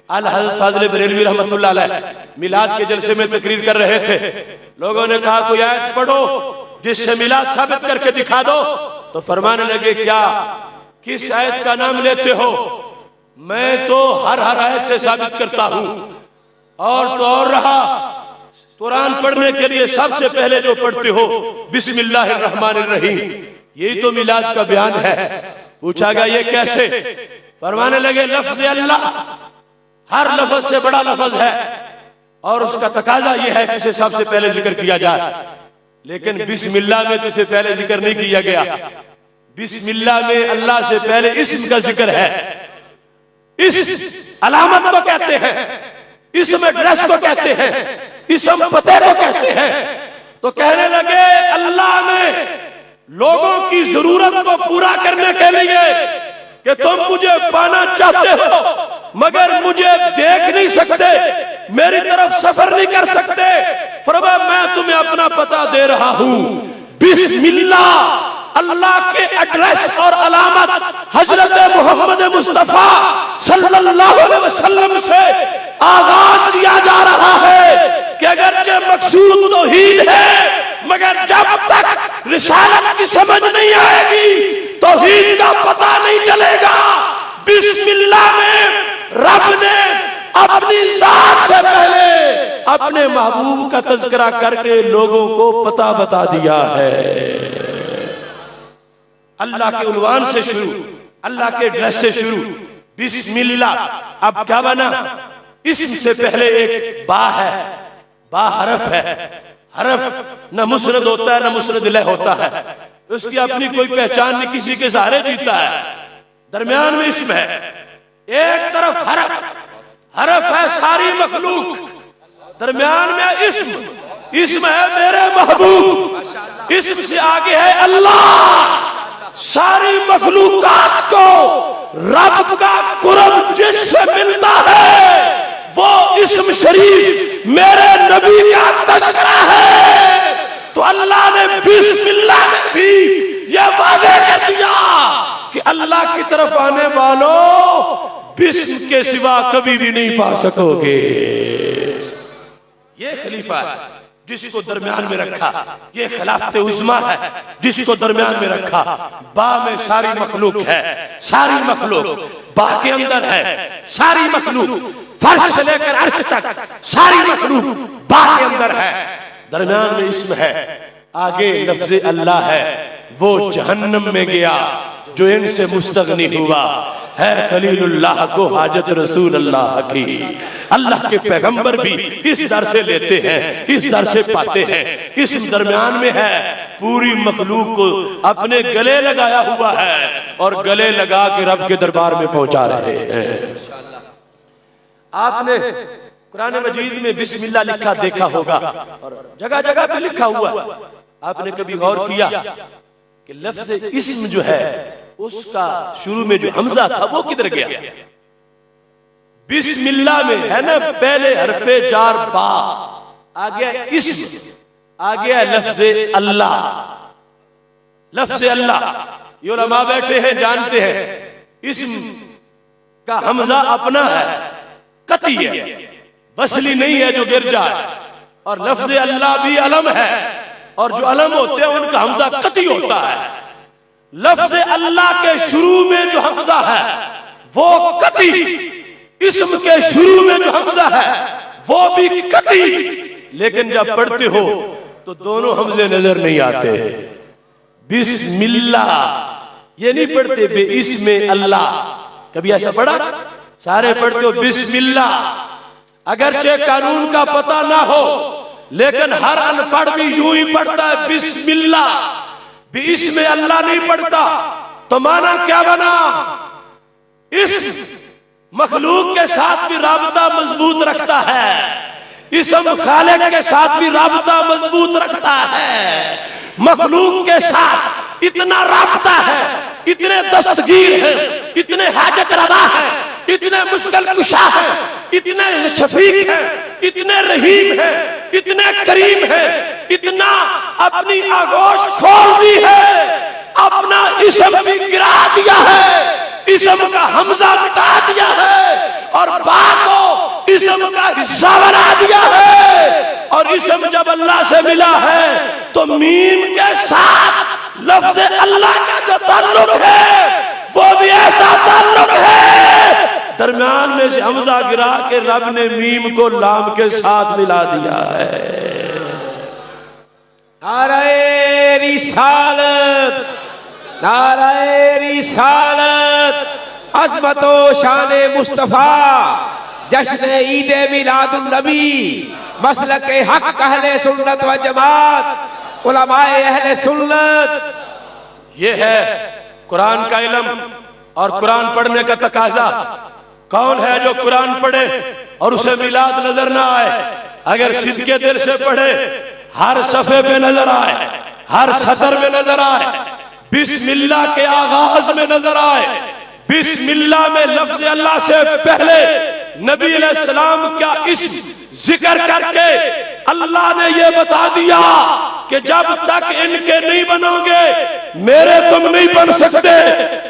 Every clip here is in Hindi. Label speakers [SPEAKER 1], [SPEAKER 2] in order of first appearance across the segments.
[SPEAKER 1] अल हज़रत फाज़िल बरेलवी रहमतुल्लाह अलैह मिलाद के जलसे में तकरीर कर रहे थे। लोगों ने कहा कोई आयत पढ़ो जिससे मिलाद साबित करके दिखा दो। तो फरमाने लगे क्या किस आयत का नाम लेते हो? मैं तो हर आयत से साबित करता हूं। और तो और रहा, कुरान पढ़ने के लिए सबसे पहले जो पढ़ते हो बिस्मिल्लाहिर्रहमानिर्रहीम, यही तो मिलाद का बयान है। पूछा गया ये कैसे? फरमाने लगे लफ्ज अल्लाह हर लफ्ज से बड़ा लफ्ज है और उसका तकाजा यह है कि इसे सबसे पहले जिक्र किया जाए। लेकिन बिस्मिल्लाह में तो इसे पहले जिक्र नहीं किया गया। बिस्मिल्लाह में अल्लाह से पहले इस्म का जिक्र है। इस अलामत को कहते हैं, इसम एड्रेस को कहते हैं, इसम पते को कहते हैं। तो कहने लगे अल्लाह ने लोगों की जरूरत को पूरा करने के लिए कि तुम मुझे पाना चाहते हो मगर मुझे देख नहीं सकते, मेरी तरफ सफर नहीं कर सकते, फरमाया मैं तुम्हें अपना पता दे रहा हूं। बिस्मिल्लाह अल्लाह के एड्रेस और अलामत हजरत मोहम्मद मुस्तफा सल्लल्लाहु अलैहि वसल्लम से आगाज दिया जा रहा है कि अगरचे मकसूद तौहीद है मगर जब तक रिसालत की समझ नहीं आएगी तौहीद का पता नहीं चलेगा। बिस्मिल्लाह में रब ने अपनी जात से पहले अपने महबूब का तज़किरा करके लोगों को पता बता दिया है। अल्लाह के उन्वान से शुरू, अल्लाह के एड्रेस से शुरू बिस्मिल्लाह। अब क्या बना? इस्म से पहले एक बा है, बा हरफ है। हरफ न मुस्नद होता है न मुस्नद इलैह होता है, उसकी अपनी कोई पहचान नहीं, किसी के सहारे जीता है। दरमियान में इस्म है, एक तरफ हरफ है सारी मखलूक, दरमियान में इस्म है मेरे महबूब, इस्म से आगे है अल्लाह। सारी मखलूकात को रब का कुर्ब जिससे मिलता है वो इस्म शरीफ मेरे नबी का तज़किरा है। तो अल्लाह ने बिस्मिल्लाह में भी यह वाज़ेह कर दिया कि अल्लाह की तरफ आने वालों बिस्म के सिवा कभी भी नहीं पा सकोगे। ये खलीफा है जिसको दरमियान में रखा, ये खिलाफत उज़्मा है जिसको दरमियान में रखा। बा में सारी मखलूक है, सारी मखलूक बा के अंदर है, सारी मखलूक फर्श से लेकर अर्श तक सारी मखलूक बा के अंदर है। दरमियान में इस्म है, आगे लफ्ज़ अल्लाह है। वो जहन्नम में गया जो इनसे मुस्तगनी हुआ है खलीलुल्लाह को हाजत रसूल अल्लाह की। अल्लाह के पैगंबर भी इस दर से लेते हैं, इस दर से पाते हैं। इस दरमियान में है, पूरी मखलूक को अपने गले लगाया हुआ है और गले लगा के रब के दरबार में पहुंचा रहे हैं। आपने कुरान मजीद में बिस्मिल्लाह लिखा देखा होगा और जगह जगह पे लिखा हुआ है। आपने कभी गौर किया कि लफ्ज़ इस्म जो है उसका शुरू में जो हमजा था वो किधर गया? बिस्मिल्लाह में है ना, पहले हरफे जार बा, आ गया इस्म, आ गया लफ्ज़ अल्लाह। लफ्ज़ अल्लाह ये उलमा बैठे हैं जानते हैं, इस्म का हमजा अपना है, कती है, वसली नहीं है जो गिर जाए। और लफ्ज़ अल्लाह भी अलम है और जो अलम होते हैं उनका हमजा कती होता है। लफ्ज़ अल्लाह के शुरू में जो हमजा है वो कती, इस्म के शुरू में जो हमजा है वो भी कती। लेकिन जब पढ़ते हो तो दोनों हमजे नजर नहीं आते। बिस्मिल्लाह ये नहीं पढ़ते बे इस्मे अल्लाह, कभी ऐसा पढ़ा? सारे पढ़ते हो बिस्मिल्लाह। अगरचे कानून का पता ना हो लेकिन हर अनपढ़ भी यूं ही पढ़ता है बिस्मिल्लाह, भी इसमें अल्लाह नहीं पढ़ता। तो माना क्या बना? इस मखलूक के साथ भी राबता मजबूत रखता है, इसम खालिक के साथ भी राबता मजबूत रखता है। मखलूक के साथ इतना राबता है, इतने दस्तगीर हैं, इतने हाजत रवा हैं, इतने मुश्किल कुशा हैं, इतने शफीक हैं, इतने रहीम हैं, इतने करीम हैं, इतना अपनी आगोश खोल दी है, अपना इसम भी गिरा दिया है, इसम का हमजा मिटा दिया है और बात इसम का हिस्सा बना दिया है। और इसम जब अल्लाह से मिला है तो मीम के साथ लफ्ज़ अल्लाह का जो ताल्लुक है वो भी ऐसा ताल्लुक है, दरम्यान में से हमजा गिरा के रब ने मीम को लाम के साथ मिला दिया है।
[SPEAKER 2] नारे रिसालत, नारे रिसालत, अज़मतो शाने मुस्तफा, जश्न ईद मिलादुन नबी, मसलक हक अहले सुन्नत व जमात, उलमाए अहले सुन्नत।
[SPEAKER 1] ये है कुरान का इल्म और कुरान पढ़ने का तकाजा। कौन है जो कुरान पढ़े और उसे मिलाद नजर ना आए? अगर सिद्के दिल से पढ़े, हर सफे पे नजर आए, हर सतर में नजर आए, बिस्मिल्लाह के आगाज में नजर आए, बिस्मिल्लाह में लफ्ज़ अल्लाह से पहले नबी अलैहिस्सलाम का इस जिक्र करके अल्लाह ने यह बता दिया कि जब तक इनके नहीं बनोगे मेरे तुम नहीं बन सकते।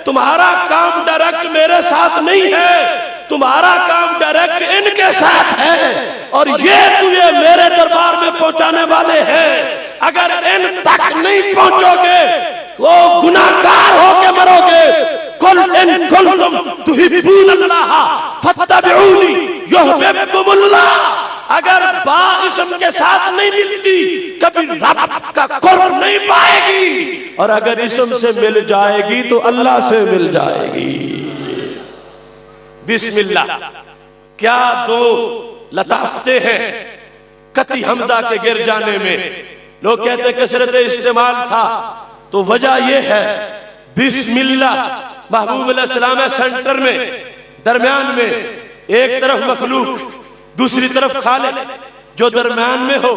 [SPEAKER 1] तुम्हारा काम डायरेक्ट मेरे साथ नहीं है, तुम्हारा काम डायरेक्ट इनके साथ है और ये तुम्हें मेरे दरबार में पहुंचाने वाले हैं। अगर इन तक नहीं पहुंचोगे वो गुनाहगार होके मरोगे। कुल इन कुंतुम तुहिब्बूनल्लाह फत्तबिऊनी युहब्बुकुमुल्लाह। अगर बा इसम के साथ नहीं मिलती कभी रब का कुर्ब नहीं पाएगी, और अगर इसम से मिल जाएगी तो अल्लाह से मिल जाएगी। बिस्मिल्लाह क्या दो लताफते हैं कति हमजा के गिर जाने में। लोग कहते कसरत इस्तेमाल था, तो वजह यह है बिस्मिल्लाह महबूब अलैहिस्सलाम है सेंटर में, दरमियान में एक तरफ मखलूक दूसरी तरफ खालिक, जो दरमियान में हो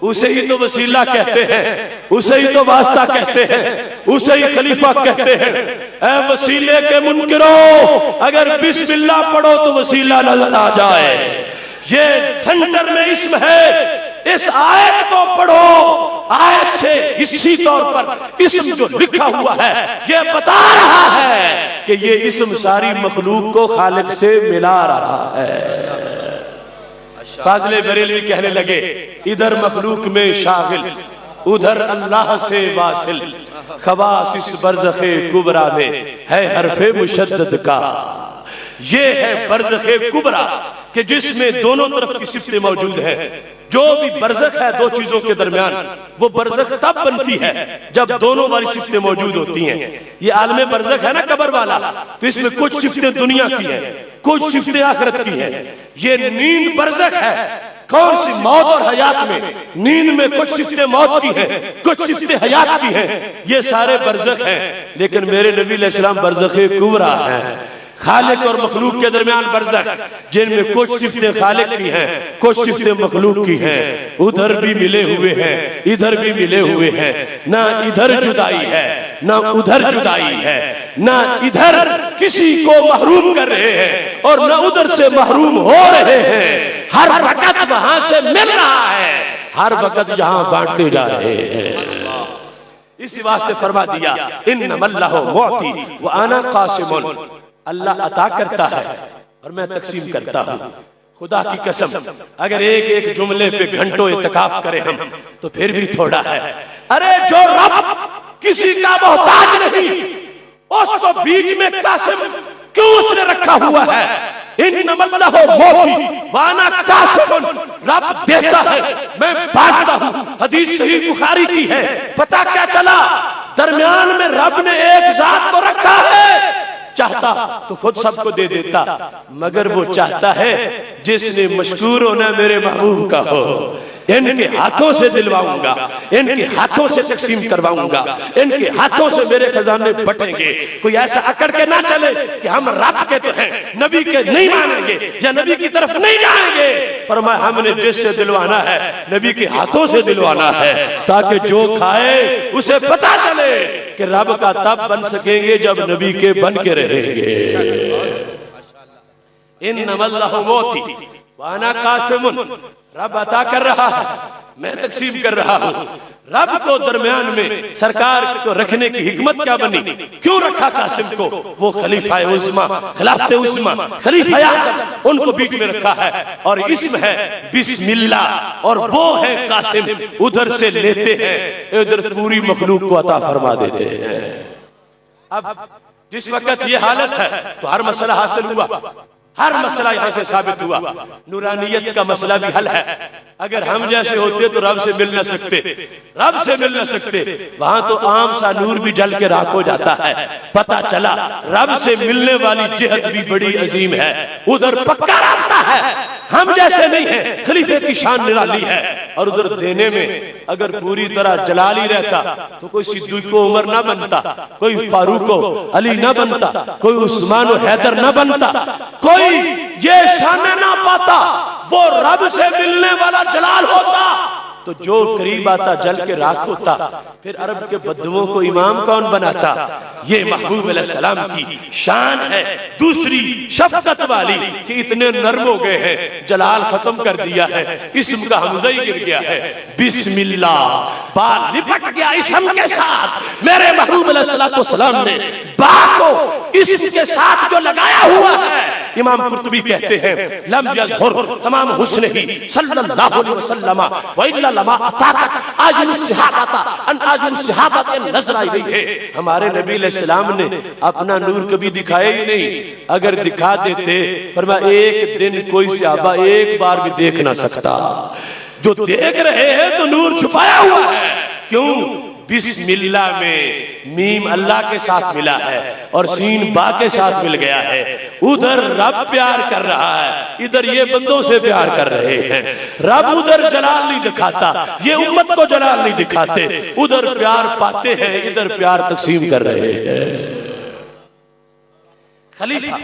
[SPEAKER 1] उसे ही तो वसीला कहते हैं, उसे ही तो वास्ता कहते हैं, उसे ही खलीफा कहते हैं। ऐ वसीले के मुनकिरो, अगर बिस्मिल्लाह पढ़ो तो वसीला नजर आ जाए। ये सेंटर में इस्म है। इस आयत को पढ़ो, आयत से इसी तौर पर इस्म जो लिखा हुआ है ये बता रहा है कि ये इस्म सारी मखलूक को खालिक से मिला रहा है। फाज़िले बरेलवी कहने लगे इधर मखलूक में शागिल उधर अल्लाह से वासिल, खवास इस बरज़ख़े कुबरा में है हरफ़े मुशद्दद का। ये है बरज़ख़े कुबरा कि जिसमें दोनों तरफ की सिफ़तें मौजूद है। जो भी बरज़ख़ है दो चीजों के दरमियान, वो बरज़ख़ तब बनती है जब दोनों वाली सिफ़तें मौजूद होती हैं। ये आलम बरज़ख़ है ना कब्र वाला, तो इसमें कुछ सिफ़तें दुनिया की हैं, कुछ सिफ़तें आखिरत की हैं। ये नींद बरज़ख़ है। कौन सी? मौत और हयात में। नींद में कुछ सिफ़तें मौत की हैं, कुछ सिफ़तें हयात की हैं। ये सारे बरज़ख़ हैं, लेकिन मेरे नबी अलैहिस्सलाम बरज़ख़े कुबरा हैं। खालिक और मखलूक के दरमियान बरज़ख़, जिनमें कुछ सिफ़तें खालिक की हैं, कुछ सिफ़तें मखलूक की हैं। उधर भी मिले हुए हैं, इधर भी मिले हुए हैं। ना इधर जुदाई है, ना उधर जुदाई है, ना इधर किसी को महरूम कर रहे हैं और ना उधर से महरूम हो रहे हैं। हर वक्त वहां से मिल रहा है, हर वक्त यहाँ बांटते जा रहे हैं। इसी वास्ते फरमा दिया इन्नमल्लाहु मुअती व अना कासिमुन। अल्लाह अता करता है और मैं तकसीम करता हूँ। खुदा की कसम अगर एक एक जुमले पे घंटों इत्तिकाफ करें हम तो फिर भी थोड़ा है। अरे जो रब किसी का मोहताज नहीं उसको बीच में कासिम क्यों उसने रखा हुआ है? इन्नमल्लाहु मुअती व अना कासिमुन। रब देता है, मैं बांटता हूँ। हदीस सहीह बुखारी की है। पता क्या चला? दरमियान में रब ने एक जात को रखा है। चाहता तो खुद सबको दे देता, मगर वो चाहता है जिसने मशकूर होना मेरे महबूब का हो। इनके हाथों से दिलवाऊंगा, इनके हाथों से तकसीम करवाऊंगा, इनके हाथों से मेरे खजाने बटेंगे। कोई ऐसा अकड़ के ना चले कि हम रब के तो हैं, नबी के नहीं मानेंगे या नबी की तरफ नहीं जाएंगे। फरमाया हमने जिससे दिलवाना है नबी के हाथों से दिलवाना है, ताकि जो खाए उसे पता चले कि रब का तब बन सकेंगे जब नबी के बन के रहेंगे। इन्नमल्लाहु मुअती व अना कासिमुन। रब अता कर रहा है, मैं तकसीम कर रहा हूँ। रब को दरमियान में सरकार को रखने की हिकमत क्या बनी, क्यों रखा कासिम को? वो खलीफा उस्मा, खिलाफत उस्मा, खलीफा आज़म, उनको बीच में रखा है और इसमें है बिस्मिल्लाह और वो है कासिम। उधर से लेते हैं, इधर पूरी मखलूक को अता फरमा देते हैं। अब जिस वक्त ये हालत है तो हर मसला हासिल हुआ, हर मसला यहां से साबित हुआ। नूरानियत का मसला भी हल है। अगर हम जैसे होते तो रब से मिल न सकते, रब से मिल न सकते। वहां तो आम सा नूर भी जल के राख हो जाता है। पता चला रब से मिलने वाली जिहत भी बड़ी अजीम है, उधर पक्का रास्ता है। हम जैसे नहीं है, खलीफे की शान निराली है। और उधर देने में अगर पूरी तरह जलाली रहता तो कोई सिद्दीक़ को उमर ना बनता, कोई फारूक को अली ना बनता, कोई उस्मान और हैदर ना बनता, कोई ये शान ना पाता। वो रब से मिलने वाला जलाल होता तो जो करीब आता जल के राख होता। फिर अरब के बद्दुओं को इमाम कौन बनाता? ये महबूब अलैहिस्सलाम की शान है दूसरी शफकत वाली कि इतने नर्म हो गए हैं, जलाल खत्म कर दिया है, इस्म का हमजा ही गिर गया है। बिस्मिल्लाह, बाल लिपट गया इस्म के साथ। मेरे महबूब अलैहिस्सलाम ने बा को इस्म के साथ जो लगाया हुआ है, इमाम कुर्तुबी कहते हैं लम यज़हुर तमाम हुस्न ही सल्लल्लाहु अलैहि वसल्लम व इल्ला लमा अताक आजुल सहाबता अन आजुल सहाबत नजर आई गई है। हमारे नबी अलैहिस्सलाम ने अपना नूर कभी दिखाया ही नहीं। अगर दिखा देते फरमाया एक दिन कोई सहाबा एक बार भी देख ना सकता। जो देख रहे हैं तो नूर छुपाया हुआ है। क्यों? बिस्मिल्लाह में मीम अल्लाह के साथ मिला है और सीन बा के साथ मिल गया है। उधर रब प्यार कर रहा है, इधर ये बंदों से प्यार कर रहे हैं। रब उधर जलाल नहीं दिखाता, ये उम्मत को जलाल नहीं दिखाते। उधर प्यार पाते हैं, इधर प्यार तकसीम कर रहे हैं। खलीफा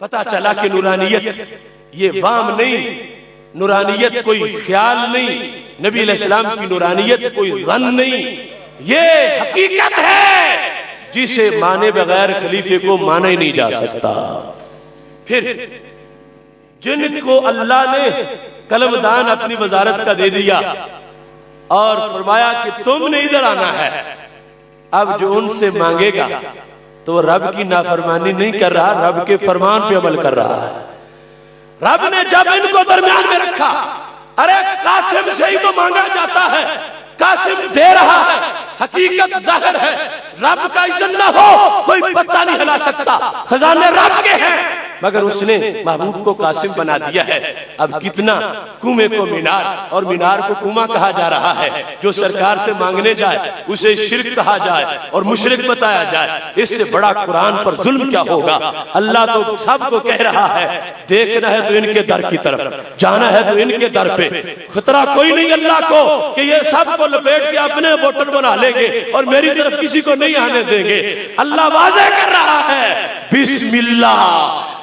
[SPEAKER 1] पता चला कि नूरानियत ये वाम नहीं, नूरानियत कोई ख्याल नहीं, नबी अलैहिस्सलाम की नूरानियत कोई रन नहीं, ये हकीकत है जिसे माने बगैर खलीफे को माना ही नहीं जा सकता। फिर जिनको अल्लाह ने कलमदान अपनी वजारत का दे दिया और फरमाया कि तुमने इधर आना है, अब जो उनसे मांगेगा तो रब की नाफरमानी नहीं कर रहा, रब के फरमान पे अमल कर रहा है। रब ने जब इनको दरमियान में रखा, अरे कासिम से ही तो मांगा जाता है, कासिम दे रहा है, हकीकत जाहिर है। रब का इज़्ज़त ना हो कोई पत्ता नहीं हिला सकता, खजाने रब के हैं। मगर उसने महबूब को कासिम बना दिया है। अब कितना कुएं को मीनार और मीनार को कुआं कहा जा रहा है। जो सरकार से मांगने जाए उसे शिर्क कहा जाए और मुशरिक बताया जाए, इससे बड़ा कुरान पर जुल्म क्या होगा। अल्लाह तो सबको कह रहा है देखना है तो इनके दर की तरफ, जाना है तो इनके दर पे। खतरा कोई नहीं अल्लाह को कि ये सबको लपेट के अपने वोटर बना लेंगे और मेरी तरफ किसी को नहीं आने देंगे। अल्लाह वाज़ेह कर रहा है बिस्मिल्लाह,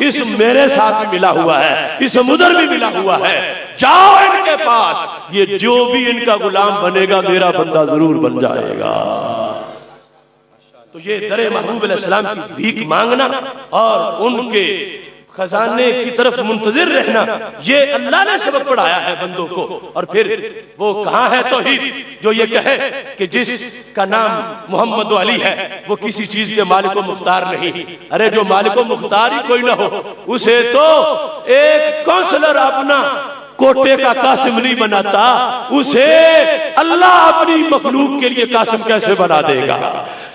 [SPEAKER 1] इस मेरे साथ मिला हुआ है, इस उधर भी मिला हुआ है, जाओ इनके पास, ये जो भी इनका गुलाम बनेगा मेरा बंदा जरूर बन जाएगा। तो ये दरे महबूब अलैहिस्सलाम की भीख मांगना और उनके खजाने की तरफ मुंतजिर रहना, ये अल्लाह ने सबक पढ़ाया है बंदों को। और फिर वो कहाँ है तौहीद जो ये कहे कि जिसका नाम मोहम्मद अली है वो किसी चीज के मालिक व मुख्तार नहीं। अरे जो मालिक व मुख्तार ही कोई ना हो, उसे तो एक काउंसलर अपना कोटे का कासिम नहीं बनाता, उसे अल्लाह अपनी मखलूक के लिए कासिम कैसे बना देगा।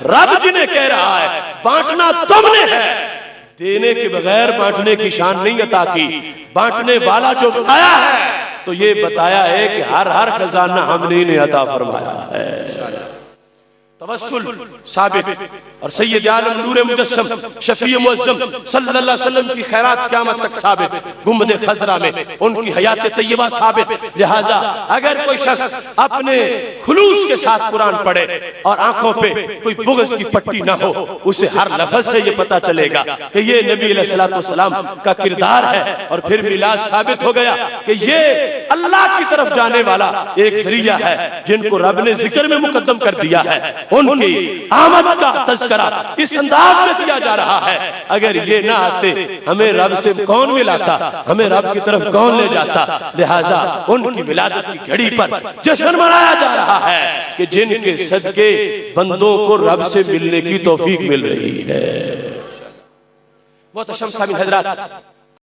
[SPEAKER 1] रब जिन्हें कह रहा है बांटना तुमने है, देने के बगैर बांटने की शान नहीं अता की। बांटने वाला जो बताया है तो ये बताया है कि हर खजाना हमने इन्हें अता फरमाया है। तवस्सुल साबित और सैयद आलम नूर मुजस्सम शफी मुअज्जम सल्लल्लाहु अलैहि वसल्लम की खैरात क़यामत तक साबित, गुंबद खजरा में उनकी हयात तय्यबा साबित। लिहाजा अगर कोई शख्स अपने खुलूस के साथ कुरान पढ़े और आंखों पे कोई बुग़्ज़ की पट्टी ना हो, उसे हर लफ्ज़ से ये पता चलेगा कि ये नबी अलैहिस्सलातु वस्सलाम का किरदार है। और फिर मिलाद साबित हो गया कि ये अल्लाह की तरफ जाने वाला एक ज़रिया है जिनको रब ने जिक्र में मुकद्दम कर दिया है। उनकी आमद का तज़किरा इस अंदाज में किया जा रहा है। अगर ये ना आते हमें रब से कौन मिलाता, हमें रब की तरफ कौन ले जाता। लिहाजा उनकी विलादत की घड़ी पर जश्न मनाया जा रहा है कि जिनके सदके बंदों को रब से मिलने की तौफीक मिल रही है। मोहतरम सामीन हज़रात,